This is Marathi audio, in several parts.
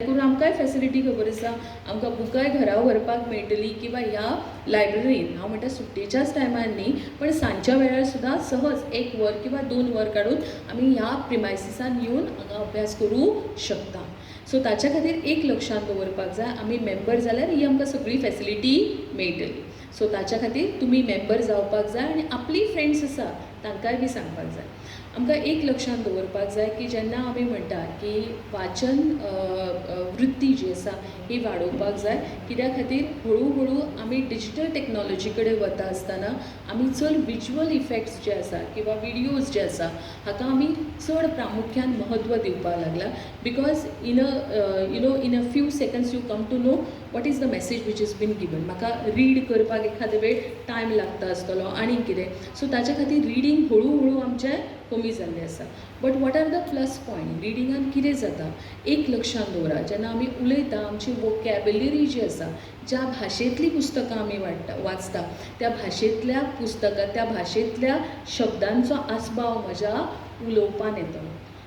करून आमकांय फॅसिलिटी खबर आसा, आमकां बुकाय घरा व्हरपाक मेळटली किंवा ह्या लायब्ररीन हांव म्हणटा सुट्टेच्याच टायमार न्ही पण सांजच्या वेळार सुद्दां सहज 1 वर किंवा 2 वर काडून आमी ह्या प्रिमायसिसान येवन हांगा अभ्यास करूं शकता. सो ताच्या खातीर एक लक्षांत दवरपाक जाय, आमी मेंबर जाल्यार ही आमकां सगळी फॅसिलिटी मेळटली. सो ताच्या खातीर तुमी मेंबर जावपाक जाय आनी आपली फ्रेंड्स आसा तांकांय बी सांगपाक जाय. आमकां एक लक्षांत दवरपाक जाय की जेन्ना आमी म्हणटा की वाचन वृत्ती जी आसा ही वाडोवपाक जाय, कित्या खातीर हळू हळू आमी डिजिटल टॅक्नॉलॉजी कडेन वता आसतना आमी चड विज्युअल इफेक्ट्स जे आसा किंवा विडियोज जे आसा हाका आमी चड प्रामुख्यान महत्व दिवपाक लागला. Because in a few seconds you come to know what is the message which is been given. म्हाका रीड करपाक एखादे वेळ टायम लागता आसतलो आनी कितें, सो ताच्या खातीर रिडींग हळू हळू आमचें कमी जाल्लें आसा. But what are the plus point? रिडिंगान कितें जाता, एक लक्षांत दवरा, जेन्ना आमी उलयता आमची वोकॅबुलरी जी आसा, ज्या भाशेंतलीं पुस्तकां आमी वाचता त्या भाशेंतल्या पुस्तकां त्या भाशेंतल्या शब्दांचो आस्पाव म्हज्या उलोवपान येतलो.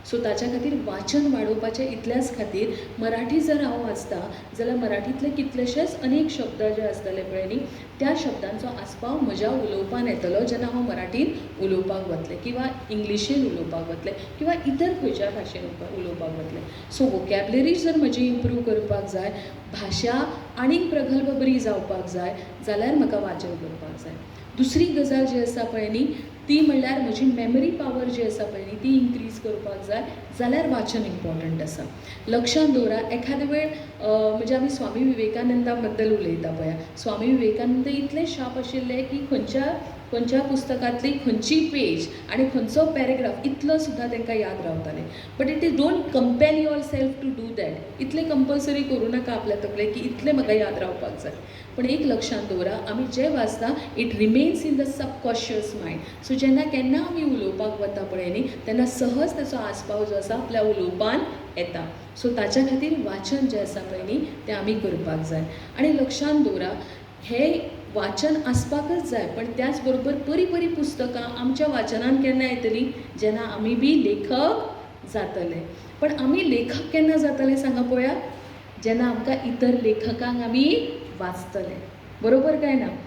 सो ताच्या खातीर वाचन वाडोवपाचें इतल्याच खातीर मराठी जर हांव वाचता जाल्यार मराठींतले कितलेशेच अनेक शब्द जे आसतले पळय न्ही त्या शब्दांचो आस्पाव म्हज्या उलोवपान येतलो जेन्ना हांव मराठीन उलोवपाक वतलें किंवा इंग्लिशीन उलोवपाक वतलें किंवा इतर खंयच्या भाशेन उलोवपाक वतलें. सो वोकॅबुलरी जर म्हजी इम्प्रूव करपाक जाय, भाशा आनीक प्रगल्भ बरी जावपाक जाय जाल्यार म्हाका वाचन करपाक जाय. दुसरी गजाल जी आसा पळय न्ही ती म्हणल्यार म्हजी मेमरी पावर जी आसा पळय न्ही ती इन्क्रीज करपाक जाय जाल्यार वाचन इम्पॉर्टंट आसा. लक्षांत दवरा, एखादे वेळ म्हणजे आमी स्वामी विवेकानंदा बद्दल उलयता पळय, स्वामी विवेकानंद इतले शार्प आशिल्ले की खंयच्या पुस्तकांतली खंयची पेज आनी खंयचो पॅरेग्राफ इतलो सुद्दां तांकां याद रावताले. But it is don't compel your self to do that. इतलें कंपल्सरी करूं नाका आपल्या तकलेक की इतलें म्हाका याद रावपाक जाय. पण एक लक्षांत दवरा, आमी जें वाचता it remains in the subconscious mind. So जेन्ना केन्ना आमी उलोवपाक वता पळय न्ही तेन्ना सहज ताचो आस्पाव जो आसा आपल्या उलोवपान येता. सो ताच्या खातीर वाचन जें आसा पळय न्ही तें आमी करपाक जाय. आनी लक्षांत दवरा, हें वाचन आसपाकच जाय पण त्याच बरोबर बरीं बरीं पुस्तकां आमच्या वाचनान केन्ना येतलीं, जेन्ना आमी बी लेखक जातले. पण आमी लेखक केन्ना जातले सांगा पळोवया, जेन्ना आमकां इतर लेखकांक आमी वाचतले. बरोबर काय ना?